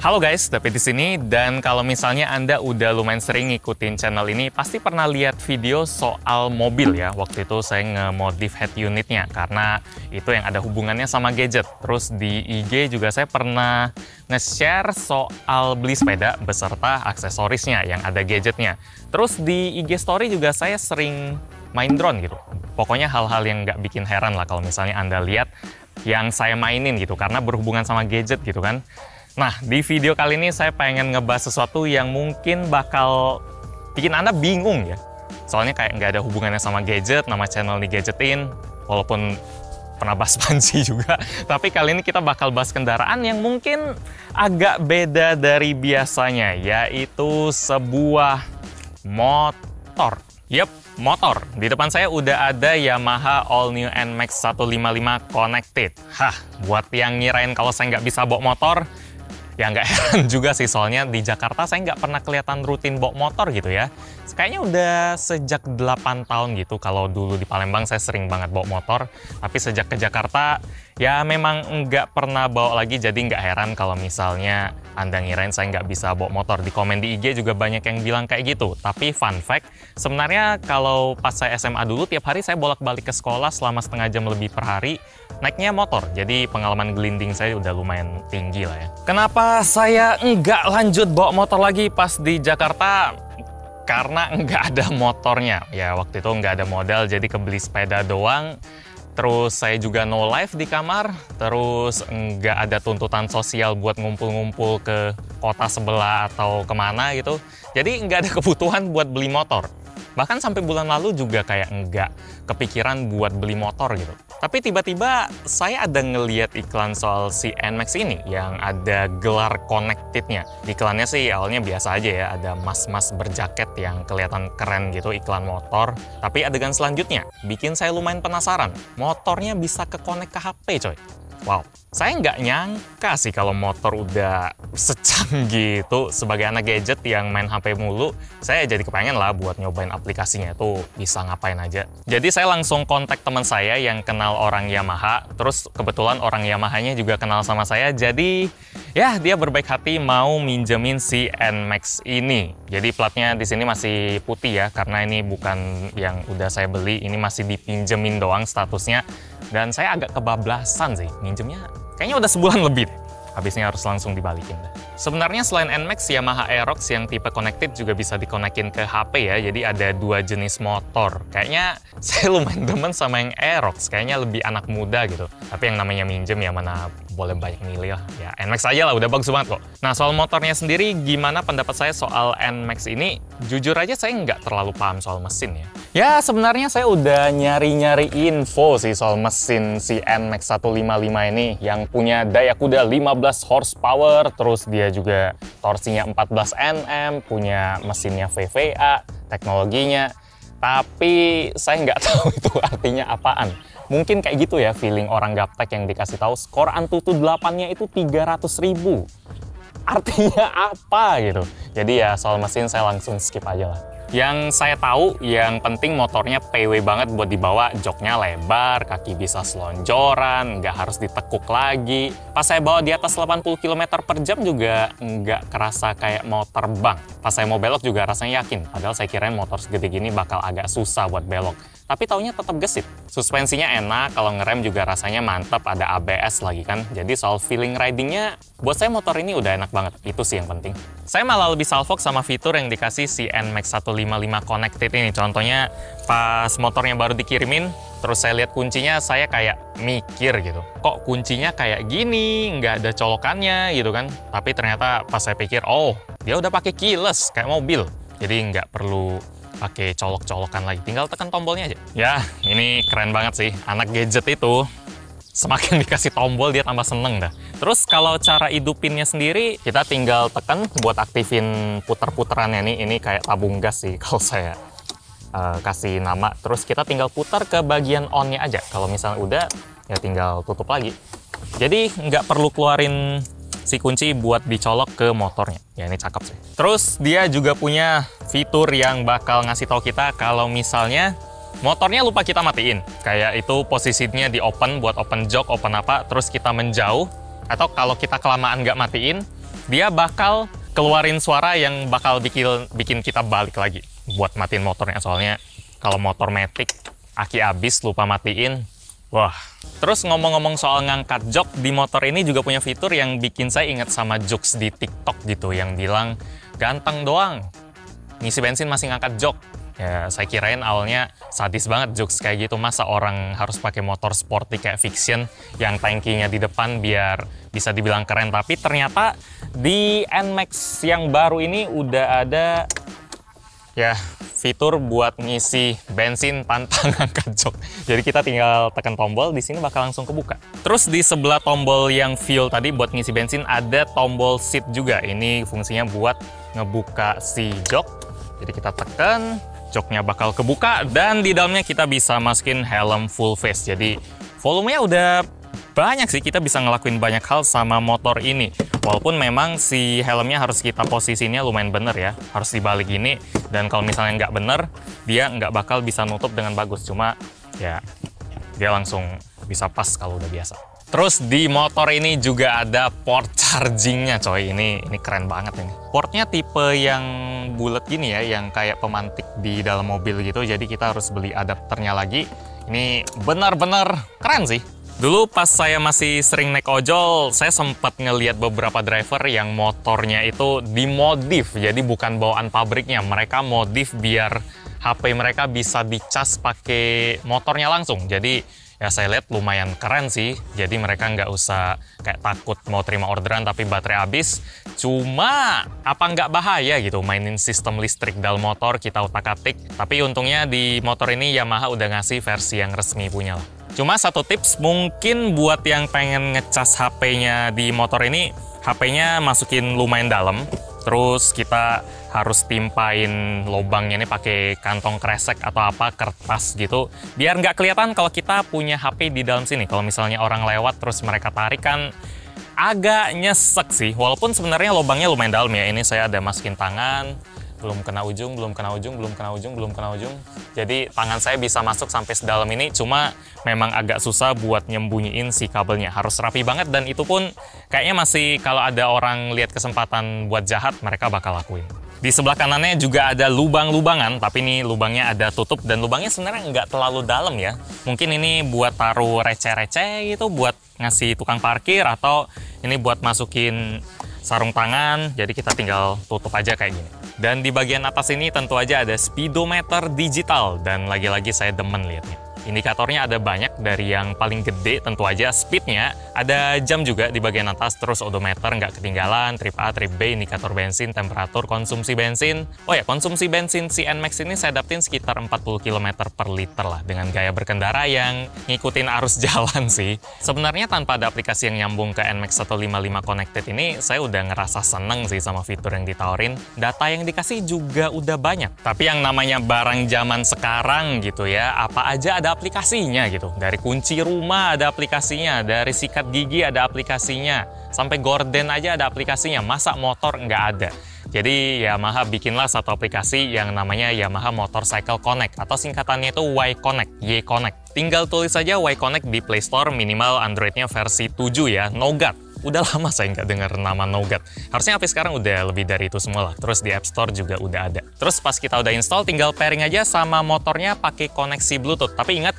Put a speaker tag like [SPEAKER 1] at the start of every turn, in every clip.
[SPEAKER 1] Halo guys, David di sini. Dan kalau misalnya Anda udah lumayan sering ngikutin channel ini, pasti pernah lihat video soal mobil ya. Waktu itu saya nge-modif head unitnya karena itu yang ada hubungannya sama gadget. Terus di IG juga saya pernah nge-share soal beli sepeda beserta aksesorisnya yang ada gadgetnya. Terus di IG story juga saya sering main drone gitu. Pokoknya hal-hal yang nggak bikin heran lah kalau misalnya Anda lihat yang saya mainin gitu, karena berhubungan sama gadget gitu kan. Nah, di video kali ini saya pengen ngebahas sesuatu yang mungkin bakal bikin Anda bingung ya. Soalnya kayak nggak ada hubungannya sama gadget, nama channel di Gadgetin, walaupun pernah bahas panci juga. Tapi kali ini kita bakal bahas kendaraan yang mungkin agak beda dari biasanya, yaitu sebuah motor. Yep, motor. Di depan saya udah ada Yamaha All New NMAX 155 Connected. Hah, buat yang ngirain kalau saya nggak bisa bawa motor, ya nggak heran juga sih, soalnya di Jakarta saya nggak pernah kelihatan rutin bawa motor gitu ya. Kayaknya udah sejak 8 tahun gitu. Kalau dulu di Palembang saya sering banget bawa motor, tapi sejak ke Jakarta ya memang nggak pernah bawa lagi. Jadi nggak heran kalau misalnya Anda ngirain saya nggak bisa bawa motor. Di komen di IG juga banyak yang bilang kayak gitu. Tapi fun fact, sebenarnya kalau pas saya SMA dulu, tiap hari saya bolak-balik ke sekolah selama setengah jam lebih per hari, naiknya motor. Jadi pengalaman gelinding saya udah lumayan tinggi lah ya. Kenapa saya nggak lanjut bawa motor lagi pas di Jakarta? Karena nggak ada motornya. Ya waktu itu nggak ada modal, jadi kebeli sepeda doang. Terus saya juga no life di kamar. Terus nggak ada tuntutan sosial buat ngumpul-ngumpul ke kota sebelah atau kemana gitu. Jadi nggak ada kebutuhan buat beli motor. Bahkan sampai bulan lalu juga kayak nggak kepikiran buat beli motor gitu. Tapi tiba-tiba saya ada ngeliat iklan soal si NMAX ini yang ada gelar connected-nya. Iklannya sih awalnya biasa aja ya, ada mas-mas berjaket yang kelihatan keren gitu, iklan motor. Tapi adegan selanjutnya bikin saya lumayan penasaran. Motornya bisa ke-connect ke HP coy. Wow, saya nggak nyangka sih kalau motor udah secanggih itu. Sebagai anak gadget yang main HP mulu, saya jadi kepengen lah buat nyobain aplikasinya itu bisa ngapain aja. Jadi saya langsung kontak teman saya yang kenal orang Yamaha, terus kebetulan orang Yamahanya juga kenal sama saya, jadi ya dia berbaik hati mau minjemin si NMAX ini. Jadi platnya di sini masih putih ya, karena ini bukan yang udah saya beli, ini masih dipinjemin doang statusnya. Dan saya agak kebablasan sih, minjemnya kayaknya udah sebulan lebih deh. Habisnya harus langsung dibalikin deh. Sebenarnya selain NMAX, Yamaha Aerox yang tipe connected juga bisa dikonekin ke HP ya. Jadi ada dua jenis motor. Kayaknya saya lumayan demen sama yang Aerox, kayaknya lebih anak muda gitu. Tapi yang namanya minjem ya mana boleh banyak milih lah. Ya NMAX aja lah, udah bagus banget kok. Nah soal motornya sendiri, gimana pendapat saya soal NMAX ini? Jujur aja saya nggak terlalu paham soal mesin ya. Ya sebenarnya saya udah nyari-nyari info sih soal mesin si NMAX 155 ini yang punya daya kuda 15 horsepower, terus dia juga torsinya 14 Nm, punya mesinnya VVA, teknologinya. Tapi saya nggak tahu itu artinya apaan. Mungkin kayak gitu ya feeling orang gaptek yang dikasih tahu skor Antutu 8-nya itu 300.000. Artinya apa gitu. Jadi ya soal mesin saya langsung skip aja lah. Yang saya tahu, yang penting motornya PW banget buat dibawa, joknya lebar, kaki bisa selonjoran, nggak harus ditekuk lagi. Pas saya bawa di atas 80 km per jam juga nggak kerasa kayak mau terbang. Pas saya mau belok juga rasanya yakin, padahal saya kirain motor segede gini bakal agak susah buat belok. Tapi taunya tetap gesit. Suspensinya enak, kalau ngerem juga rasanya mantap, ada ABS lagi kan. Jadi soal feeling ridingnya, buat saya motor ini udah enak banget, itu sih yang penting. Saya malah lebih salfok sama fitur yang dikasih si NMAX 155 Connected ini. Contohnya pas motornya baru dikirimin, terus saya lihat kuncinya, saya kayak mikir gitu. Kok kuncinya kayak gini, nggak ada colokannya gitu kan. Tapi ternyata pas saya pikir, oh dia udah pakai keyless kayak mobil. Jadi nggak perlu pakai colok-colokan lagi, tinggal tekan tombolnya aja. Ya, ini keren banget sih. Anak gadget itu semakin dikasih tombol dia tambah seneng dah. Terus kalau cara hidupinnya sendiri, kita tinggal tekan buat aktifin puter-puterannya nih. Ini kayak tabung gas sih kalau saya kasih nama. Terus kita tinggal putar ke bagian on-nya aja. Kalau misalnya udah, ya tinggal tutup lagi. Jadi nggak perlu keluarin si kunci buat dicolok ke motornya. Ya ini cakep sih. Terus dia juga punya fitur yang bakal ngasih tahu kita kalau misalnya motornya lupa kita matiin. Kayak itu posisinya di open buat open jok, open apa, terus kita menjauh. Atau kalau kita kelamaan nggak matiin, dia bakal keluarin suara yang bakal bikin kita balik lagi buat matiin motornya. Soalnya kalau motor matic, aki abis lupa matiin, wah. Terus ngomong-ngomong soal ngangkat jok, di motor ini juga punya fitur yang bikin saya ingat sama jokes di TikTok gitu, yang bilang, ganteng doang, ngisi bensin masih ngangkat jok. Ya, saya kirain awalnya sadis banget jokes kayak gitu. Masa orang harus pakai motor sporty kayak Fiction yang tankinya di depan biar bisa dibilang keren. Tapi ternyata di NMAX yang baru ini udah ada ya fitur buat ngisi bensin tanpa ngangkat jok. Jadi kita tinggal tekan tombol, di sini bakal langsung kebuka. Terus di sebelah tombol yang fuel tadi buat ngisi bensin ada tombol seat juga. Ini fungsinya buat ngebuka si jok. Jadi kita tekan, joknya bakal kebuka, dan di dalamnya kita bisa masukin helm full face. Jadi volumenya udah banyak sih, kita bisa ngelakuin banyak hal sama motor ini. Walaupun memang si helmnya harus kita posisinya lumayan bener ya, harus dibalik gini, dan kalau misalnya nggak bener, dia nggak bakal bisa nutup dengan bagus. Cuma ya dia langsung bisa pas kalau udah biasa. Terus di motor ini juga ada port chargingnya coy, ini keren banget ini. Portnya tipe yang bulat gini ya, yang kayak pemantik di dalam mobil gitu, jadi kita harus beli adapternya lagi. Ini benar-benar keren sih. Dulu pas saya masih sering naik ojol, saya sempat ngelihat beberapa driver yang motornya itu dimodif, jadi bukan bawaan pabriknya, mereka modif biar HP mereka bisa dicas pakai motornya langsung. Jadi ya saya lihat lumayan keren sih, jadi mereka nggak usah kayak takut mau terima orderan tapi baterai habis. Cuma apa nggak bahaya gitu mainin sistem listrik dalam motor, kita utak-atik. Tapi untungnya di motor ini Yamaha udah ngasih versi yang resmi punya lah. Cuma satu tips, mungkin buat yang pengen ngecas HP-nya di motor ini, HP-nya masukin lumayan dalam, terus kita harus timpain lubangnya ini pakai kantong kresek atau apa, kertas gitu, biar nggak kelihatan kalau kita punya HP di dalam sini. Kalau misalnya orang lewat terus mereka tarik kan agak nyesek sih, walaupun sebenarnya lubangnya lumayan dalam ya. Ini saya ada masukin tangan, belum kena ujung, belum kena ujung, belum kena ujung, belum kena ujung. Jadi tangan saya bisa masuk sampai sedalam ini, cuma memang agak susah buat nyembunyiin si kabelnya. Harus rapi banget, dan itu pun kayaknya masih kalau ada orang lihat kesempatan buat jahat, mereka bakal lakuin. Di sebelah kanannya juga ada lubang-lubangan, tapi ini lubangnya ada tutup, dan lubangnya sebenarnya nggak terlalu dalam ya. Mungkin ini buat taruh receh-receh gitu, buat ngasih tukang parkir, atau ini buat masukin sarung tangan, jadi kita tinggal tutup aja kayak gini. Dan di bagian atas ini tentu aja ada speedometer digital, dan lagi-lagi saya demen lihatnya. Indikatornya ada banyak, dari yang paling gede tentu aja speednya, ada jam juga di bagian atas, terus odometer nggak ketinggalan, trip A, trip B, indikator bensin, temperatur, konsumsi bensin. Oh ya, konsumsi bensin si NMAX ini saya dapetin sekitar 40 km per liter lah, dengan gaya berkendara yang ngikutin arus jalan sih. Sebenarnya tanpa ada aplikasi yang nyambung ke NMAX 155 Connected ini, saya udah ngerasa seneng sih sama fitur yang ditawarin. Data yang dikasih juga udah banyak. Tapi yang namanya barang zaman sekarang gitu ya, apa aja ada aplikasinya gitu. Dari kunci rumah ada aplikasinya, dari sikat gigi ada aplikasinya, sampai gorden aja ada aplikasinya. Masa motor nggak ada? Jadi Yamaha bikinlah satu aplikasi yang namanya Yamaha Motorcycle Connect, atau singkatannya itu Y-Connect, Y-Connect. Tinggal tulis saja Y-Connect di Play Store, minimal Androidnya versi 7 ya, Nougat. Udah lama saya nggak dengar nama Nougat. Harusnya HP sekarang udah lebih dari itu semua lah. Terus di App Store juga udah ada. Terus pas kita udah install, tinggal pairing aja sama motornya pakai koneksi Bluetooth. Tapi ingat,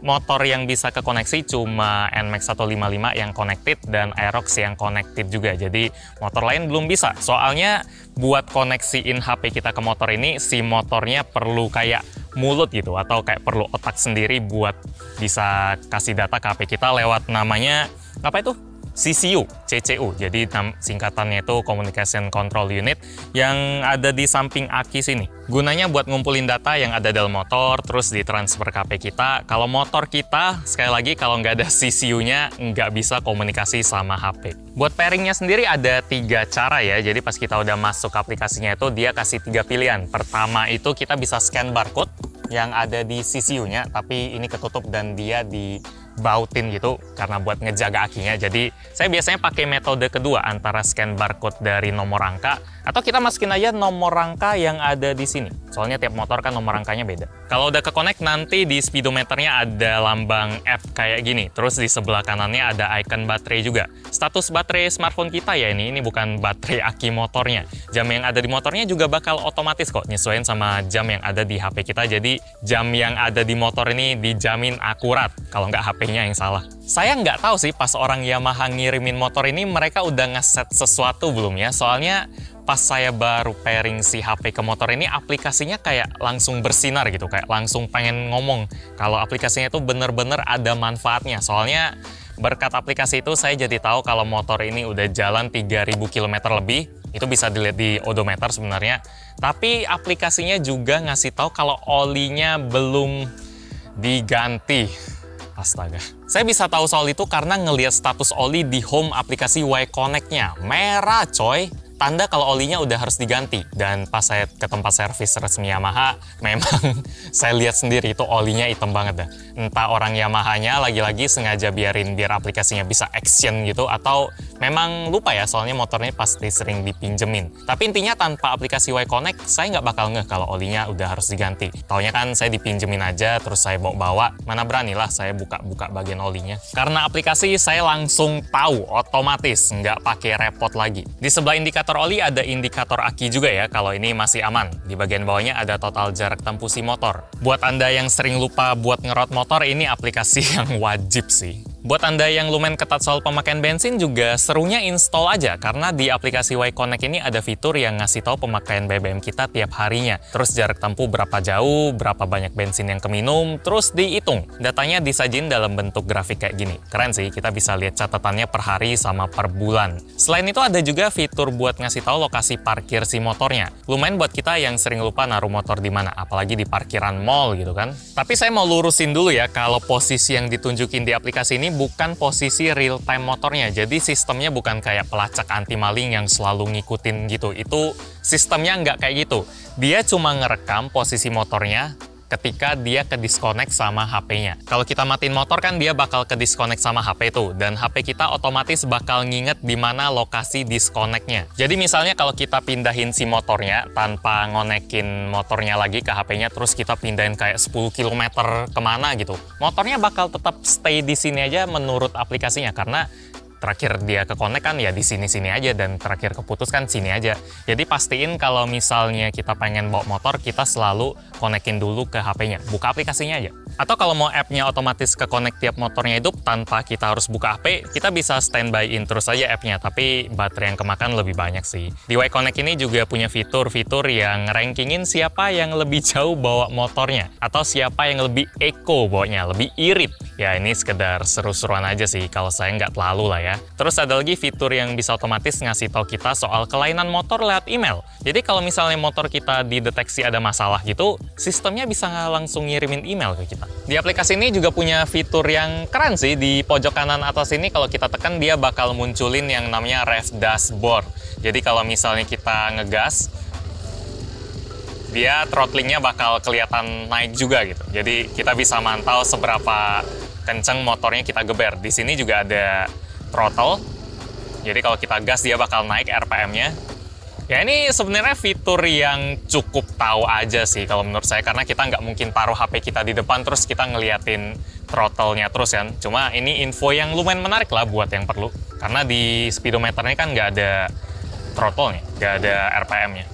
[SPEAKER 1] motor yang bisa kekoneksi cuma NMAX 155 yang connected dan Aerox yang connected juga. Jadi motor lain belum bisa. Soalnya buat koneksiin HP kita ke motor ini, si motornya perlu kayak mulut gitu, atau kayak perlu otak sendiri buat bisa kasih data ke HP kita lewat namanya, apa itu? CCU, CCU, jadi singkatannya itu Communication Control Unit, yang ada di samping aki sini. Gunanya buat ngumpulin data yang ada dalam motor, terus ditransfer ke HP kita. Kalau motor kita, sekali lagi, kalau nggak ada CCU-nya, nggak bisa komunikasi sama HP. Buat pairingnya sendiri ada 3 cara ya, jadi pas kita udah masuk aplikasinya itu, dia kasih 3 pilihan. Pertama itu kita bisa scan barcode yang ada di CCU-nya, tapi ini ketutup dan dia di bautin gitu karena buat ngejaga akinya. Jadi saya biasanya pakai metode kedua antara scan barcode dari nomor rangka atau kita masukin aja nomor rangka yang ada di sini. Soalnya tiap motor kan nomor rangkanya beda. Kalau udah ke-connect nanti di speedometernya ada lambang app kayak gini. Terus di sebelah kanannya ada icon baterai juga. Status baterai smartphone kita ya ini bukan baterai aki motornya. Jam yang ada di motornya juga bakal otomatis kok nyesuaiin sama jam yang ada di HP kita. Jadi jam yang ada di motor ini dijamin akurat kalau nggak HP-nya yang salah. Saya nggak tahu sih pas orang Yamaha ngirimin motor ini mereka udah ngeset sesuatu belum ya. Soalnya pas saya baru pairing si HP ke motor ini, aplikasinya kayak langsung bersinar gitu, kayak langsung pengen ngomong kalau aplikasinya itu bener-bener ada manfaatnya. Soalnya berkat aplikasi itu saya jadi tahu kalau motor ini udah jalan 3.000 km lebih. Itu bisa dilihat di odometer sebenarnya. Tapi aplikasinya juga ngasih tahu kalau olinya belum diganti. Astaga. Saya bisa tahu soal itu karena ngelihat status oli di home aplikasi Y-Connect-nya. Merah coy. Tanda kalau olinya udah harus diganti. Dan pas saya ke tempat servis resmi Yamaha, memang saya lihat sendiri itu olinya hitam banget dah. Entah orang Yamahanya lagi-lagi sengaja biar aplikasinya bisa action gitu, atau memang lupa ya, soalnya motornya pasti sering dipinjemin. Tapi intinya tanpa aplikasi Y-Connect, saya nggak bakal ngeh kalau olinya udah harus diganti. Taunya kan saya dipinjemin aja, terus saya bawa-bawa, mana beranilah saya buka-buka bagian olinya. Karena aplikasi saya langsung tahu, otomatis, nggak pakai repot lagi. Di sebelah indikator oli ada indikator aki juga ya, kalau ini masih aman. Di bagian bawahnya ada total jarak tempuh si motor. Buat Anda yang sering lupa buat ngerot motor, ini aplikasi yang wajib sih. Buat Anda yang lumayan ketat soal pemakaian bensin juga serunya install aja, karena di aplikasi Y-Connect ini ada fitur yang ngasih tahu pemakaian BBM kita tiap harinya. Terus jarak tempuh berapa jauh, berapa banyak bensin yang keminum, terus dihitung. Datanya disajin dalam bentuk grafik kayak gini. Keren sih, kita bisa lihat catatannya per hari sama per bulan. Selain itu ada juga fitur buat ngasih tahu lokasi parkir si motornya. Lumayan buat kita yang sering lupa naruh motor di mana, apalagi di parkiran mall gitu kan. Tapi saya mau lurusin dulu ya, kalau posisi yang ditunjukin di aplikasi ini bukan posisi real time motornya. Jadi sistemnya bukan kayak pelacak anti maling yang selalu ngikutin gitu. Itu sistemnya nggak kayak gitu. Dia cuma ngerekam posisi motornya ketika dia ke disconnect sama HP-nya. Kalau kita matiin motor kan dia bakal ke disconnect sama HP tuh, dan HP kita otomatis bakal nginget di mana lokasi disconnect-nya. Jadi misalnya kalau kita pindahin si motornya tanpa ngonekin motornya lagi ke HP-nya, terus kita pindahin kayak 10 km kemana gitu, motornya bakal tetap stay di sini aja menurut aplikasinya, karena terakhir dia ke connect kan ya di sini-sini aja, dan terakhir keputus kan sini aja. Jadi pastiin kalau misalnya kita pengen bawa motor, kita selalu konekin dulu ke HP-nya. Buka aplikasinya aja. Atau kalau mau app-nya otomatis ke connect tiap motornya hidup tanpa kita harus buka HP, kita bisa standby-in terus aja app-nya, tapi baterai yang kemakan lebih banyak sih. Di Y-Connect ini juga punya fitur-fitur yang rankingin siapa yang lebih jauh bawa motornya, atau siapa yang lebih eco bawanya, lebih irit. Ya ini sekedar seru-seruan aja sih, kalau saya nggak terlalu lah ya. Terus ada lagi fitur yang bisa otomatis ngasih tahu kita soal kelainan motor lewat email. Jadi kalau misalnya motor kita dideteksi ada masalah gitu, sistemnya bisa langsung ngirimin email ke kita. Di aplikasi ini juga punya fitur yang keren sih. Di pojok kanan atas ini kalau kita tekan, dia bakal munculin yang namanya rev dashboard. Jadi kalau misalnya kita ngegas, dia throttlingnya bakal kelihatan naik juga gitu. Jadi kita bisa mantau seberapa kenceng motornya kita geber. Di sini juga ada throttle, jadi kalau kita gas dia bakal naik RPM-nya. Ya ini sebenarnya fitur yang cukup tahu aja sih kalau menurut saya, karena kita nggak mungkin taruh HP kita di depan terus kita ngeliatin throttle-nya terus kan. Cuma ini info yang lumayan menarik lah buat yang perlu, karena di speedometernya kan nggak ada throttle-nya, nggak ada RPM-nya.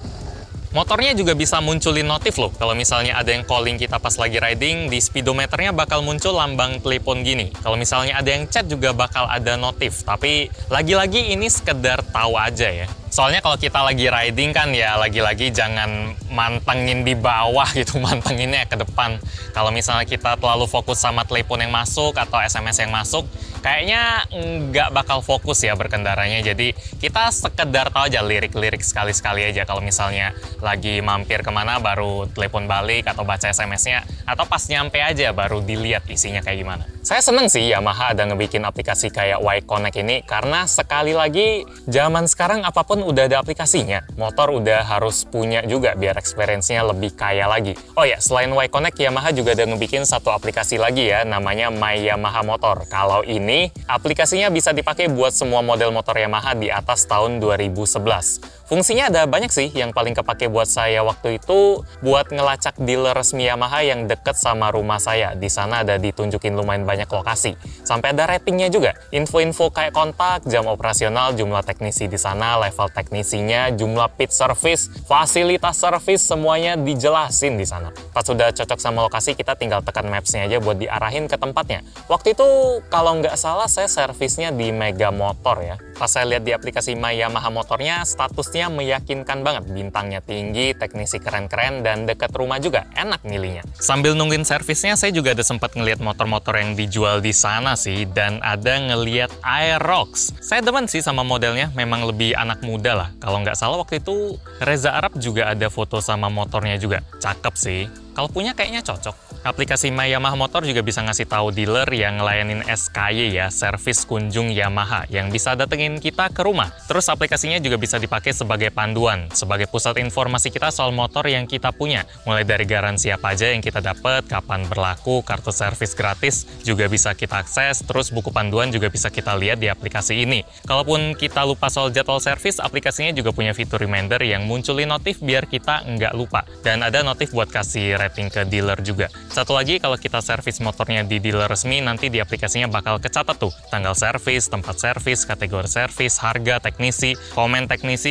[SPEAKER 1] Motornya juga bisa munculin notif loh. Kalau misalnya ada yang calling kita pas lagi riding, di speedometernya bakal muncul lambang telepon gini. Kalau misalnya ada yang chat juga bakal ada notif. Tapi lagi-lagi ini sekedar tahu aja ya. Soalnya kalau kita lagi riding kan ya lagi-lagi jangan mantengin di bawah gitu, mantenginnya ke depan. Kalau misalnya kita terlalu fokus sama telepon yang masuk atau SMS yang masuk, kayaknya nggak bakal fokus ya berkendaranya. Jadi kita sekedar tahu aja lirik-lirik sekali-sekali aja. Kalau misalnya lagi mampir kemana baru telepon balik atau baca SMS-nya, atau pas nyampe aja baru dilihat isinya kayak gimana. Saya seneng sih Yamaha ada ngebikin aplikasi kayak Y-Connect ini, karena sekali lagi zaman sekarang apapun udah ada aplikasinya. Motor udah harus punya juga biar experience-nya lebih kaya lagi. Oh ya, selain Y-Connect, Yamaha juga ada ngebikin satu aplikasi lagi ya, namanya My Yamaha Motor. Kalau ini, aplikasinya bisa dipakai buat semua model motor Yamaha di atas tahun 2011. Fungsinya ada banyak sih, yang paling kepake buat saya waktu itu buat ngelacak dealer resmi Yamaha yang deket sama rumah saya. Di sana ada ditunjukin lumayan banyak lokasi. Sampai ada ratingnya juga. Info-info kayak kontak, jam operasional, jumlah teknisi di sana, level teknisinya, jumlah pit service, fasilitas service, semuanya dijelasin di sana. Pas sudah cocok sama lokasi, kita tinggal tekan maps-nya aja buat diarahin ke tempatnya. Waktu itu kalau nggak salah saya servisnya di Mega Motor ya. Pas saya lihat di aplikasi My Yamaha Motornya, statusnya meyakinkan banget. Bintangnya tinggi, teknisi keren-keren, dan dekat rumah juga. Enak milihnya. Sambil nungguin servisnya, saya juga ada sempat ngeliat motor-motor yang dijual di sana sih. Dan ada ngeliat Aerox. Saya demen sih sama modelnya, memang lebih anak muda lah. Kalau nggak salah waktu itu Reza Arab juga ada foto sama motornya juga. Cakep sih. Kalau punya kayaknya cocok. Aplikasi My Yamaha Motor juga bisa ngasih tahu dealer yang ngelayanin SKY ya, servis kunjung Yamaha, yang bisa datengin kita ke rumah. Terus aplikasinya juga bisa dipakai sebagai panduan, sebagai pusat informasi kita soal motor yang kita punya. Mulai dari garansi apa aja yang kita dapat, kapan berlaku, kartu servis gratis juga bisa kita akses, terus buku panduan juga bisa kita lihat di aplikasi ini. Kalaupun kita lupa soal jadwal servis, aplikasinya juga punya fitur reminder yang munculin notif biar kita nggak lupa. Dan ada notif buat kasih rating ke dealer juga. Satu lagi, kalau kita servis motornya di dealer resmi, nanti di aplikasinya bakal kecatat tuh tanggal servis, tempat servis, kategori servis, harga teknisi,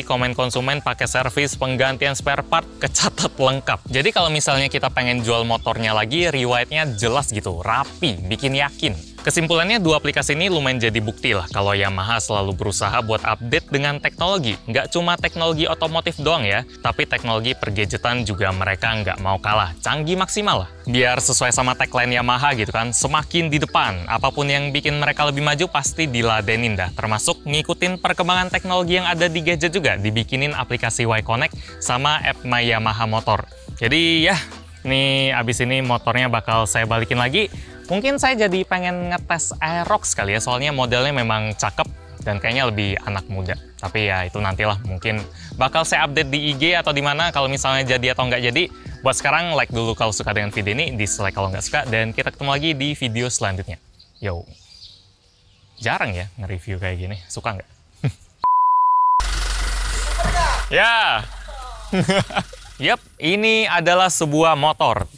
[SPEAKER 1] komen konsumen pakai servis, penggantian spare part, kecatat lengkap. Jadi kalau misalnya kita pengen jual motornya lagi, riwayatnya jelas gitu, rapi, bikin yakin. Kesimpulannya, dua aplikasi ini lumayan jadi bukti lah kalau Yamaha selalu berusaha buat update dengan teknologi. Nggak cuma teknologi otomotif doang ya, tapi teknologi pergadgetan juga mereka nggak mau kalah. Canggih maksimal lah. Biar sesuai sama tagline Yamaha gitu kan, semakin di depan. Apapun yang bikin mereka lebih maju pasti diladenin dah. Termasuk ngikutin perkembangan teknologi yang ada di gadget juga. Dibikinin aplikasi Y-Connect sama app My Yamaha Motor. Jadi ya, nih abis ini motornya bakal saya balikin lagi. Mungkin saya jadi pengen ngetes Aerox kali ya, soalnya modelnya memang cakep dan kayaknya lebih anak muda. Tapi ya itu nantilah, mungkin bakal saya update di IG atau di mana kalau misalnya jadi atau nggak jadi. Buat sekarang, like dulu kalau suka dengan video ini, dislike kalau nggak suka, dan kita ketemu lagi di video selanjutnya. Yo, jarang ya nge-review kayak gini, suka nggak? Ya, yap, ini adalah sebuah motor.